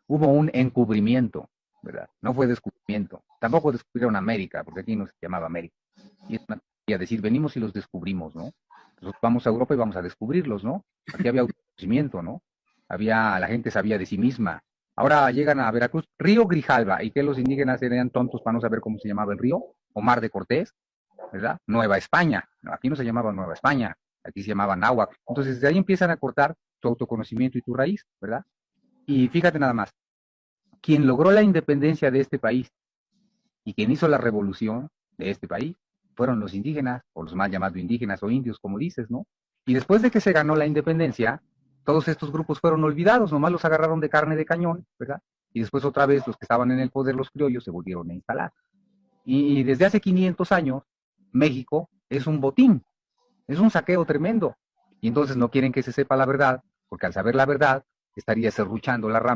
hubo un encubrimiento, ¿verdad? No fue descubrimiento. Tampoco descubrieron América, porque aquí no se llamaba América. Y es una tontería decir, venimos y los descubrimos, ¿no? Nosotros vamos a Europa y vamos a descubrirlos, ¿no? Aquí había autoconocimiento, ¿no? La gente sabía de sí misma. Ahora llegan a Veracruz, Río Grijalva, y que los indígenas eran tontos para no saber cómo se llamaba el río, o Mar de Cortés, ¿verdad? Nueva España. No, aquí no se llamaba Nueva España, aquí se llamaba Náhuatl. Entonces, de ahí empiezan a cortar tu autoconocimiento y tu raíz, ¿verdad? Y fíjate nada más, quien logró la independencia de este país y quien hizo la revolución de este país fueron los indígenas, o los mal llamados indígenas o indios, como dices, ¿no? Y después de que se ganó la independencia, todos estos grupos fueron olvidados, nomás los agarraron de carne de cañón, ¿verdad? Y después otra vez los que estaban en el poder, los criollos, se volvieron a instalar. Y desde hace 500 años, México es un botín, es un saqueo tremendo. Y entonces no quieren que se sepa la verdad, porque al saber la verdad, estaría serruchando la rama